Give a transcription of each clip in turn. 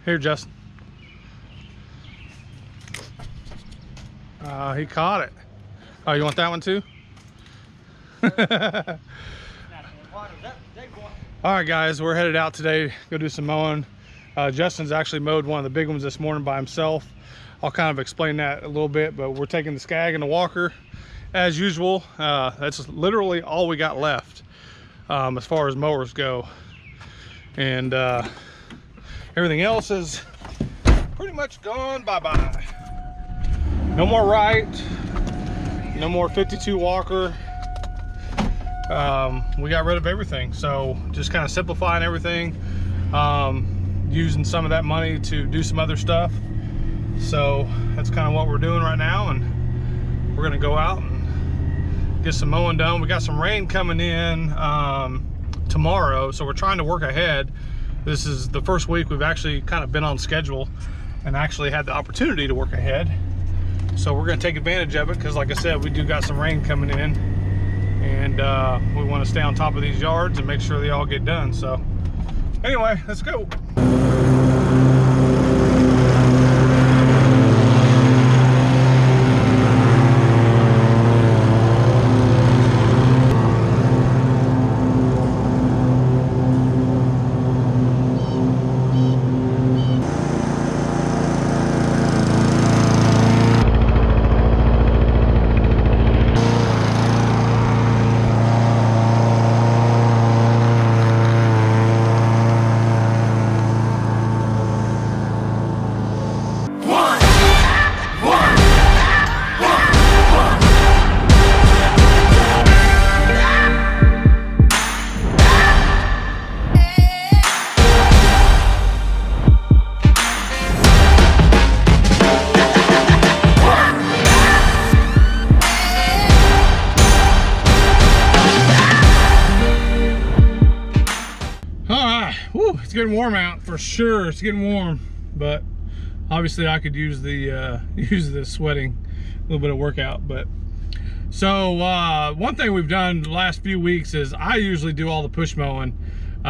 Here, Justin. He caught it. Oh, you want that one too? All right, guys, we're headed out today. Go do some mowing. Justin's actually mowed one of the big ones this morning by himself. I'll kind of explain that a little bit, but we're taking the Skag and the Walker as usual. That's literally all we got left as far as mowers go. And everything else is pretty much gone bye-bye. No more Wright, no more 52 Walker. We got rid of everything, so just kind of simplifying everything, using some of that money to do some other stuff. So that's kind of what we're doing right now, and we're gonna go out and get some mowing done. We got some rain coming in tomorrow, so we're trying to work ahead. This is the first week we've actually kind of been on schedule and actually had the opportunity to work ahead. So we're gonna take advantage of it, because like I said, we do got some rain coming in, and we want to stay on top of these yards and make sure they all get done. So anyway, let's go. It's getting warm out for sure. It's getting warm, but obviously I could use the sweating, a little bit of workout. But so one thing we've done the last few weeks is I usually do all the push mowing.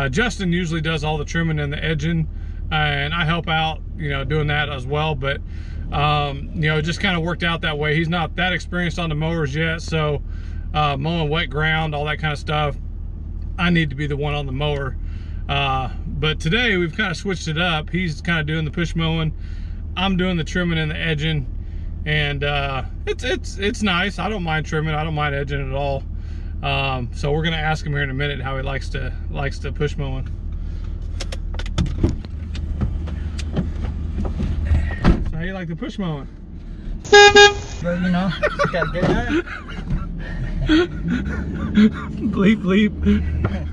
Justin usually does all the trimming and the edging, and I help out, you know, doing that as well. But you know, it just kind of worked out that way. He's not that experienced on the mowers yet, so mowing wet ground, all that kind of stuff, I need to be the one on the mower. But today we've kind of switched it up. He's kind of doing the push mowing, I'm doing the trimming and the edging, and it's nice. I don't mind trimming, I don't mind edging at all. So we're gonna ask him here in a minute how he likes to push mowing. So how you like the push mowing? Well, you know, just gotta get it done. Bleep bleep.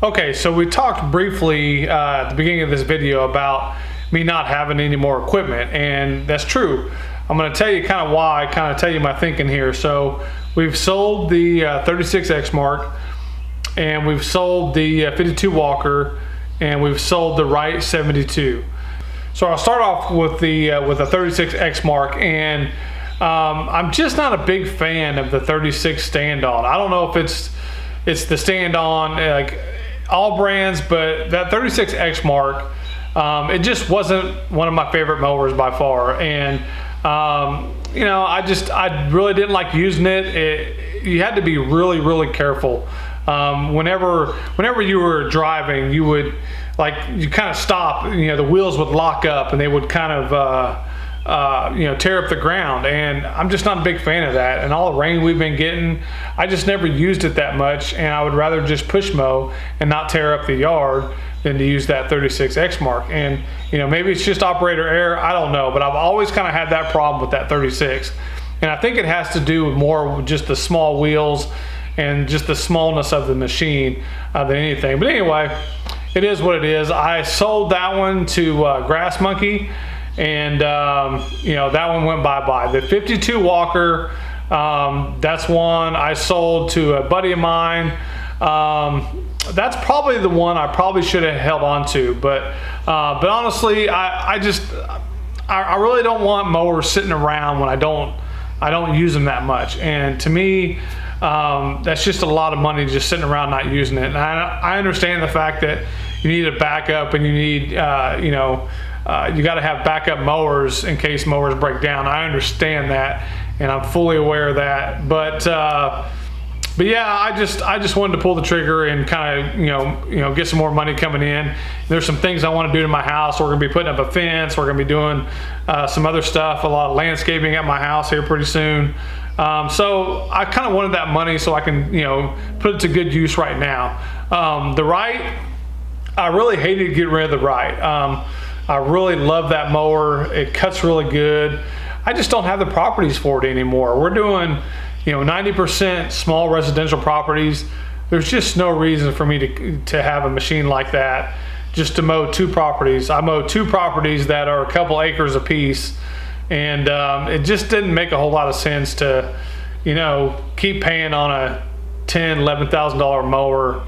Okay, so we talked briefly at the beginning of this video about me not having any more equipment, and that's true. I'm going to tell you kind of why, kind of tell you my thinking here. So we've sold the 36 Exmark, and we've sold the 52 Walker, and we've sold the Wright 72. So I'll start off with the 36 Exmark, and I'm just not a big fan of the 36 stand-on. I don't know if it's the stand-on, like all brands, but that 36 Exmark, it just wasn't one of my favorite mowers by far. And you know, I really didn't like using it. You had to be really careful. Whenever you were driving, you would you kind of stop, you know, the wheels would lock up and they would kind of you know, tear up the ground, and I'm just not a big fan of that. And all the rain we've been getting, I just never used it that much, and I would rather just push mow and not tear up the yard than to use that 36 Exmark. And you know, maybe it's just operator error, I don't know, but I've always kind of had that problem with that 36, and I think it has to do with more with just the small wheels and just the smallness of the machine than anything. But anyway, it is what it is. I sold that one to Grass Monkey, and you know, that one went bye-bye. The 52 Walker, that's one I sold to a buddy of mine. That's probably the one I probably should have held on to, but honestly, I really don't want mowers sitting around when I don't use them that much. And to me, that's just a lot of money just sitting around not using it. And I understand the fact that you need a backup, and you need you know, you got to have backup mowers in case mowers break down. I understand that, and I'm fully aware of that. But yeah, I just wanted to pull the trigger and kind of, you know, get some more money coming in. There's some things I want to do to my house. We're going to be putting up a fence. We're going to be doing some other stuff, a lot of landscaping at my house here pretty soon. So I kind of wanted that money so I can, you know, put it to good use right now. The Wright, I really hated to get rid of the Wright. I really love that mower. It cuts really good. I just don't have the properties for it anymore. We're doing, you know, 90% small residential properties. There's just no reason for me to have a machine like that just to mow 2 properties. I mow 2 properties that are a couple acres apiece, and it just didn't make a whole lot of sense to, you know, keep paying on a $10,000, $11,000 mower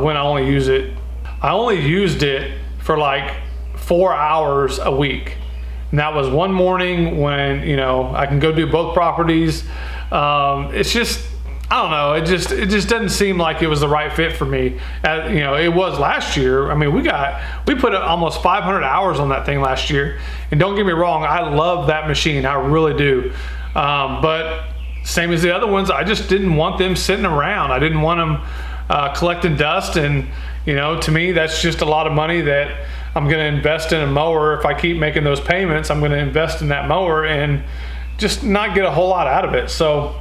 when I only use it. I only used it for like 4 hours a week, and that was one morning when, you know, I can go do both properties. It's just, I don't know, it just doesn't seem like it was the right fit for me. You know, it was last year. I mean, we put almost 500 hours on that thing last year, and don't get me wrong, I love that machine, I really do. But same as the other ones, I just didn't want them sitting around. I didn't want them collecting dust, and you know, to me, that's just a lot of money that I'm going to invest in a mower. If I keep making those payments, I'm going to invest in that mower and just not get a whole lot out of it. So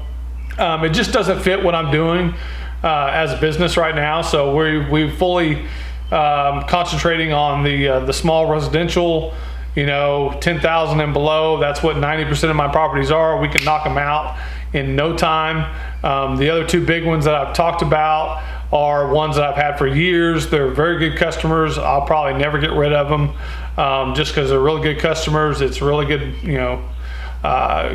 it just doesn't fit what I'm doing as a business right now. So we fully concentrating on the small residential, you know, 10,000 and below. That's what 90% of my properties are. We can knock them out in no time. The other 2 big ones that I've talked about are ones that I've had for years. They're very good customers. I'll probably never get rid of them just because they're really good customers. It's really good, you know,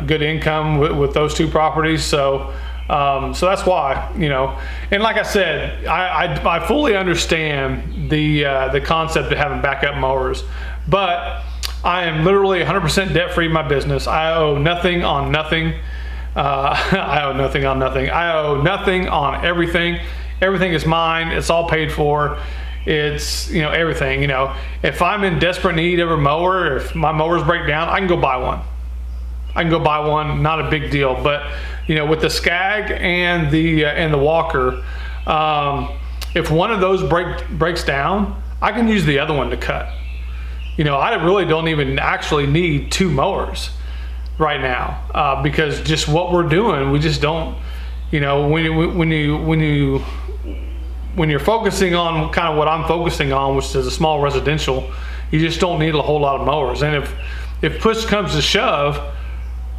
good income with those 2 properties. So so that's why, you know, and like I said, I fully understand the concept of having backup mowers, but I am literally 100% debt free in my business. I owe nothing on nothing. I owe nothing on nothing. I owe nothing on everything. Everything is mine. It's all paid for. It's, you know, everything. You know, if I'm in desperate need of a mower, if my mowers break down, I can go buy one. I can go buy one, not a big deal. But you know, with the Skag and the Walker, if one of those breaks down, I can use the other one to cut. You know, I really don't even actually need 2 mowers right now because just what we're doing, we just don't. You know, when you're focusing on kind of what I'm focusing on, which is a small residential, you just don't need a whole lot of mowers. And if push comes to shove,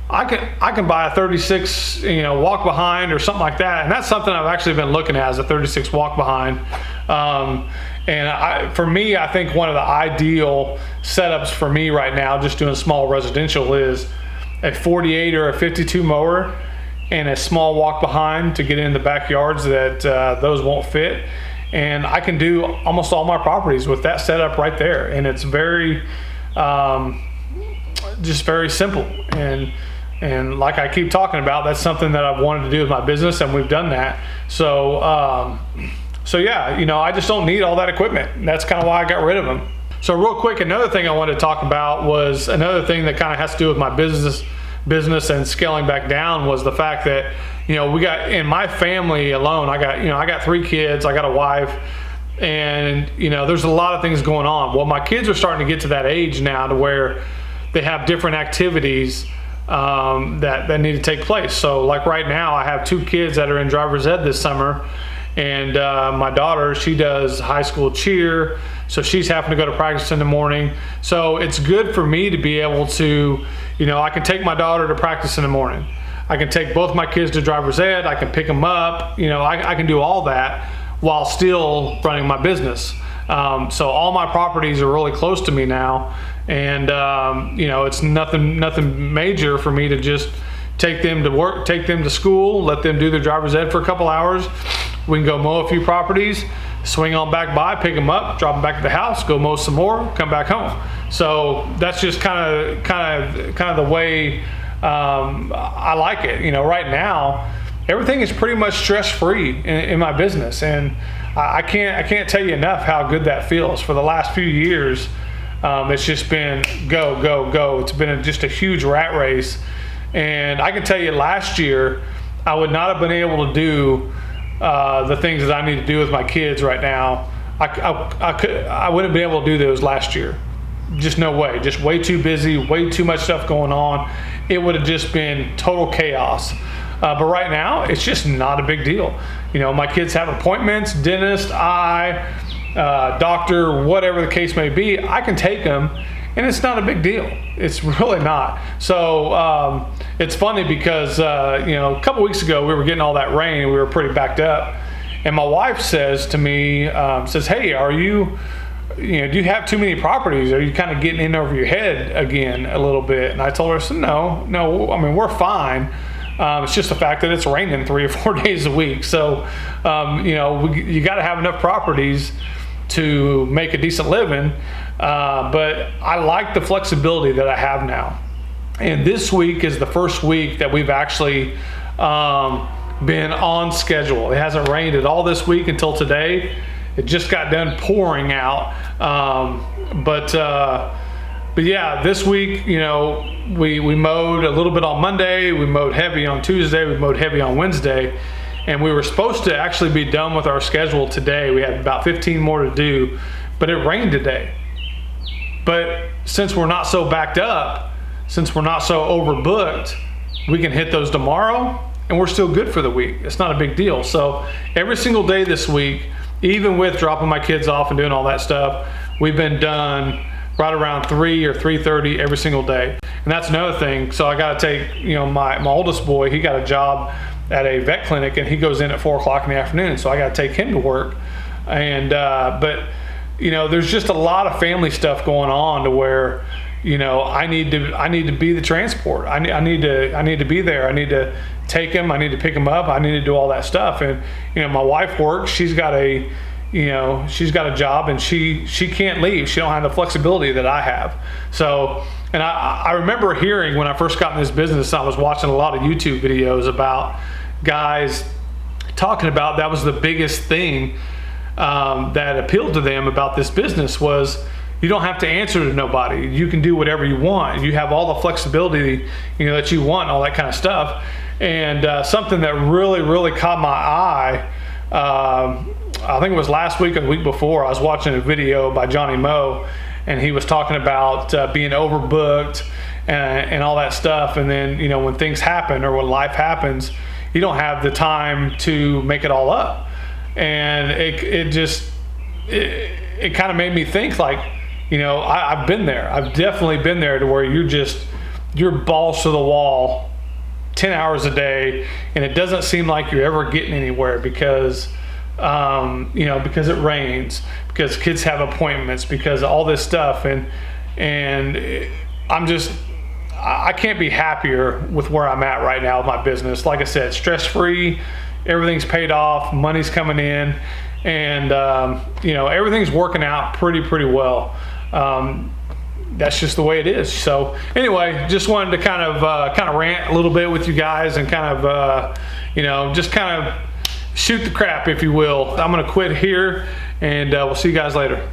I can buy a 36, you know, walk behind or something like that. And that's something I've actually been looking at, as a 36 walk behind. For me, I think one of the ideal setups for me right now, just doing small residential, is a 48 or a 52 mower and a small walk behind to get in the backyards that those won't fit. And I can do almost all my properties with that setup right there. And it's very, just very simple. And like I keep talking about, that's something that I've wanted to do with my business, and we've done that. So, so yeah, I just don't need all that equipment. And that's kind of why I got rid of them. So real quick, another thing I wanted to talk about was another thing that kind of has to do with my business and scaling back down, was the fact that, we got, in my family alone, I got 3 kids, I got a wife, and, there's a lot of things going on. Well, my kids are starting to get to that age now to where they have different activities that need to take place. So like right now, I have 2 kids that are in driver's ed this summer, and my daughter, she does high school cheer, so she's having to go to practice in the morning. So it's good for me to be able to, I can take my daughter to practice in the morning. I can take both my kids to driver's ed. I can pick them up. I can do all that while still running my business. So all my properties are really close to me now, and it's nothing major for me to just take them to work, take them to school, let them do their driver's ed for a couple hours. We can go mow a few properties, swing on back by, pick them up, drop them back at the house, go mow some more, come back home. So that's just kind of the way I like it. Right now, everything is pretty much stress-free in my business, and I can't tell you enough how good that feels. For the last few years, it's just been go, go, go. It's been just a huge rat race, and I can tell you, last year I would not have been able to do the things that I need to do with my kids right now. I wouldn't be able to do those last year. Just no way. Just way too busy, way too much stuff going on. It would have just been total chaos. But right now, it's just not a big deal. My kids have appointments, dentist, eye, doctor, whatever the case may be. I can take them, and it's not a big deal. It's really not. So it's funny because a couple weeks ago we were getting all that rain and we were pretty backed up, and my wife says to me, hey, do you have too many properties? Are you kind of getting in over your head again a little bit? And I told her, I said, no, I mean, we're fine. It's just the fact that it's raining 3 or 4 days a week. So, you got to have enough properties to make a decent living. But I like the flexibility that I have now. And this week is the first week that we've actually been on schedule. It hasn't rained at all this week until today. It just got done pouring out. But yeah, this week, we mowed a little bit on Monday, we mowed heavy on Tuesday, we mowed heavy on Wednesday, and we were supposed to actually be done with our schedule today. We had about 15 more to do, but it rained today. But since we're not so backed up, since we're not so overbooked, we can hit those tomorrow, and we're still good for the week. It's not a big deal. So every single day this week, even with dropping my kids off and doing all that stuff, we've been done right around 3 or 3:30 every single day. And that's another thing. So I got to take, my oldest boy, he got a job at a vet clinic, and he goes in at 4 o'clock in the afternoon. So I got to take him to work. And, but there's just a lot of family stuff going on to where, I need to be the transport. I need to be there. I need to take him. I need to pick him up. I need to do all that stuff. And, my wife works. She's got a job, and she can't leave. She don't have the flexibility that I have. So, and I remember hearing when I first got in this business, I was watching a lot of YouTube videos about guys talking about that was the biggest thing that appealed to them about this business was you don't have to answer to nobody. You can do whatever you want. You have all the flexibility, that you want, all that kind of stuff. And something that really, really caught my eye, I think it was last week or the week before, I was watching a video by Johnny Moe, and he was talking about being overbooked and all that stuff. And then, when things happen or when life happens, you don't have the time to make it all up. And it kind of made me think, like, I've been there. I've definitely been there to where you're balls to the wall 10 hours a day, and it doesn't seem like you're ever getting anywhere because you know, because it rains, because kids have appointments, because all this stuff, and I can't be happier with where I'm at right now with my business. Like I said, stress-free, everything's paid off, money's coming in, and you know, everything's working out pretty well. That's just the way it is. So anyway, just wanted to kind of rant a little bit with you guys, and kind of you know, just kind of shoot the crap, if you will. I'm gonna quit here, and we'll see you guys later.